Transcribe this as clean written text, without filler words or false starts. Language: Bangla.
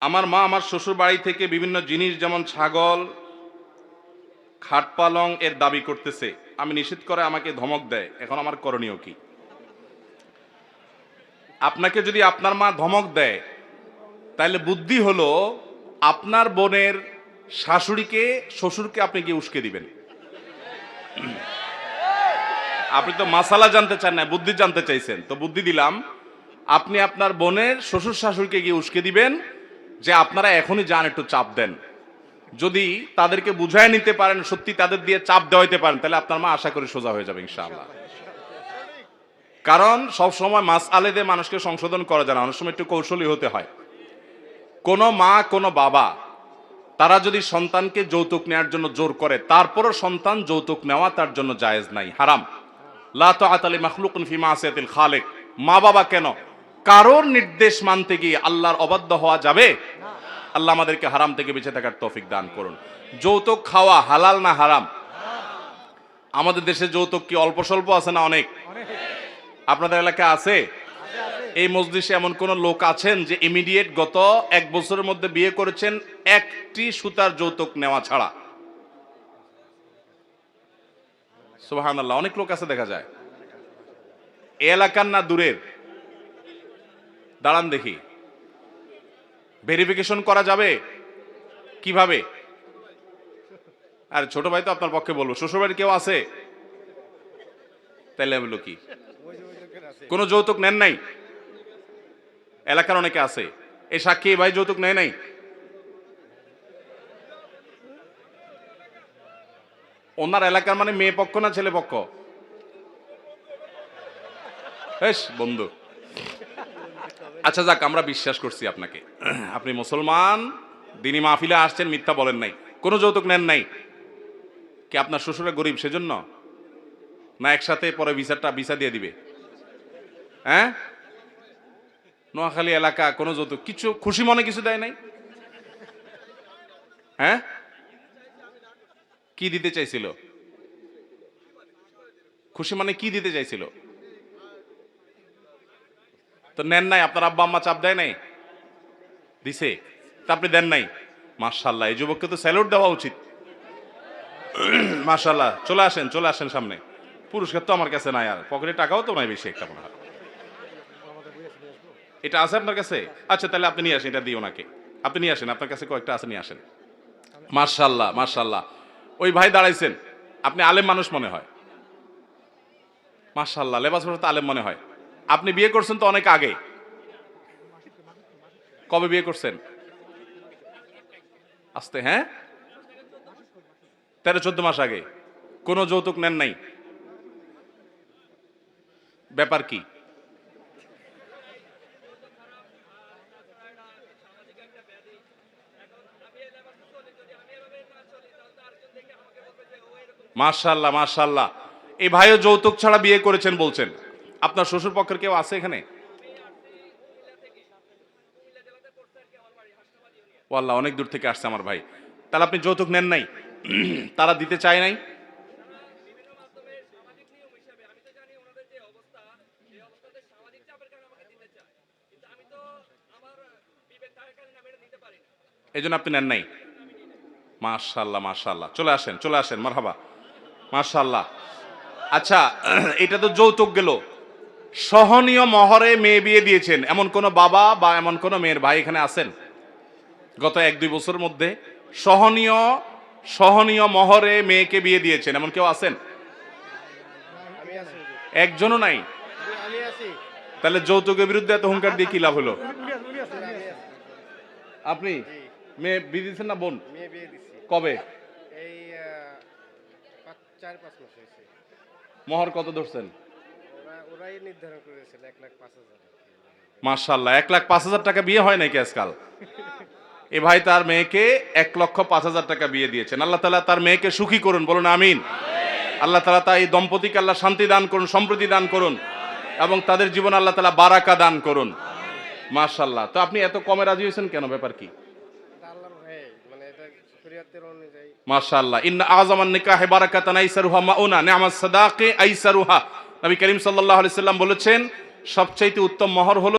আমার মা আমার শ্বশুর বাড়ি থেকে বিভিন্ন জিনিস যেমন ছাগল, খাট পালং এর দাবি করতেছে। আমি নিষেধ করে আমাকে ধমক দেয়। এখন আমার করণীয় কি? আপনাকে যদি আপনার মা ধমক দেয়, তাহলে বুদ্ধি হলো আপনার বোনের শাশুড়িকে, শ্বশুরকে আপনি গিয়ে উস্কে দিবেন। আপনি তো মাসালা জানতে চান না, বুদ্ধি জানতে চাইছেন, তো বুদ্ধি দিলাম। আপনি আপনার বোনের শ্বশুর শাশুড়িকে গিয়ে উস্কে দিবেন যে আপনারা এখনই যান, একটু চাপ দেন। যদি তাদেরকে বুঝায় নিতে পারেন, সত্যি তাদের দিয়ে চাপ দেওয়াইতে পারেন, তাহলে আপনার মা আশা করি সোজা হয়ে যাবে ইনশাআল্লাহ। কারণ সব সময় মাসআলে দিয়ে মানুষকে সংশোধন করা যায় না, অনেক সময় একটু কৌশলী হতে হয়। কোনো মা কোনো বাবা তারা যদি সন্তানকে যৌতুক নেওয়ার জন্য জোর করে, তারপরও সন্তান যৌতুক নেওয়া তার জন্য জায়েজ নাই, হারাম। লা তাআতা লি মাখলুকিন ফি মাসিয়াতিল খালিক। মা বাবা কেন, কারোর নির্দেশ মানতে গিয়ে আল্লাহর অবাধ্য হওয়া যাবে? আল্লাহ আমাদেরকে হারাম থেকে বেঁচে থাকার তৌফিক দান করুন। যৌতুক খাওয়া হালাল না হারাম? আমাদের দেশে যৌতুক কি অল্প স্বল্প আছে না অনেক? আপনাদের এলাকায় আছে? এই মজলিসে এমন কোন লোক আছেন যে ইমিডিয়েট গত 1 বছরের মধ্যে বিয়ে করেছেন একটি সুতার যৌতুক নেওয়া ছাড়া? সুবহানাল্লাহ, অনেক লোক আছে দেখা যায়। এলাকার না দূরের? দাঁড়ান দেখি, ভেরিফিকেশন করা যাবে কিভাবে? আর ছোট ভাই তো আপনার পক্ষে বলবো, শ্বশুরবাড়ির কেউ আছে? তাইলে বললো কি কোন যৌতুক নেন নাই? এলাকার অনেকে আছে। এই সাক্ষী ভাই যৌতুক নেয় নাই? ওনার এলাকার মানে মেয়ে পক্ষ না ছেলে পক্ষ? বেশ বন্ধু, আচ্ছা যাক, আমরা বিশ্বাস করছি আপনাকে, আপনি মুসলমান, দিনী মাহফিলে আসছেন, মিথ্যা বলেন নাই, কোনো যৌতুক নেন নাই। কি আপনার শ্বশুরে গরিব সেজন্য, না একসাথে পরে ভিসা দিয়ে দিবে? হ্যাঁ, নোয়াখালী এলাকা কোনো যৌতুক কিছু খুশি মনে কিছু দেয় নাই? হ্যাঁ, কি দিতে চাইছিল? খুশি মানে কি দিতে চাইছিল? তো নেন নাই? আপনার আব্বা আম্মা চাপ দেয় নাই? দিছে, তা আপনি দেন নাই? মাশাআল্লাহ, এই যুবককে তো স্যালুট দেওয়া উচিত। মাশাআল্লাহ, চলে আসেন সামনে। পুরস্কার তো আমার কাছে নাই, আর পকেটে টাকাও তো নাই বেশি একটা মনে হয়। এটা আছে আপনার কাছে? আচ্ছা তাহলে আপনি নিয়ে আসেন, এটা দিও নাকি, আপনি নিয়ে আসেন, আপনার কাছে কয়েকটা আছে, নিয়ে আসেন। মাশাআল্লাহ মাশাআল্লাহ, ওই ভাই দাঁড়াইছেন, আপনি আলেম মানুষ মনে হয়। মাশাআল্লাহ, লেবাস পরে তো আলেম মনে হয়। আপনি বিয়ে করছেন তো অনেক আগে? কবে বিয়ে করছেন? আস্তে, হ্যাঁ, 13-14 মাস আগে। কোনো যৌতুক নেন নাই? ব্যাপার কি? মাশাআল্লাহ মাশাআল্লাহ, এই ভাইও যৌতুক ছাড়া বিয়ে করেছেন বলছেন। আপনার শ্বশুর পক্ষের কেউ আছে এখানে? ওয়াল্লাহ, অনেক দূর থেকে আসছে আমার ভাই। তাহলে আপনি যৌতুক নেন নাই? তারা দিতে চায় নাই? এই জন্য আপনি নেন নাই? মাশাআল্লাহ মাশাআল্লাহ, চলে আসেন মারহাবা, মাশাআল্লাহ। আচ্ছা, এটা তো যৌতুক গেল। সহনীয় মহরে মেয়ে বিয়ে দিয়েছেন এমন কোন বাবা বা এমন কোন মেয়ের ভাই এখানে আছেন গত 1-2 বছরের মধ্যে? সহনীয় মহরে মেয়েকে বিয়ে দিয়েছেন এমন কেউ আছেন? একজনও নাই? তাহলে যৌতুকের বিরুদ্ধে এত হুঙ্কার দিয়ে কি লাভ হলো? আপনি মেয়ে বিয়ে দিয়েছেন না বোন? কবে? মহর কত ধরছেন? মাশাআল্লাহ, 1,05,000 টাকা বিয়ে হয় নাকি আজকাল? এ ভাই তার মেয়েকে 1,05,000 টাকা বিয়ে দিয়েছেন। আল্লাহ তাআলা তার মেয়েকে সুখী করুন, বলুন আমিন। আল্লাহ তাআলা তাই দম্পতিকে আল্লাহ শান্তি দান করুন, সম্প্রীতি দান করুন, এবং তাদের জীবনে আল্লাহ তাআলা বারাকা দান করুন। মাশাআল্লাহ, তো আপনি এত কমে রাজি হয়েছেন কেন, ব্যাপার কি? মাশাআল্লাহ, ইন্না আযামান নিকাহি বারাকাতান আইসারুহা মাউনা, নি'মাস সাদাকি আইসারুহা। নবী করিম সাল্লাল্লাহু আলাইহি সাল্লাম বলেছেন, সবচাইতে উত্তম মহর হলো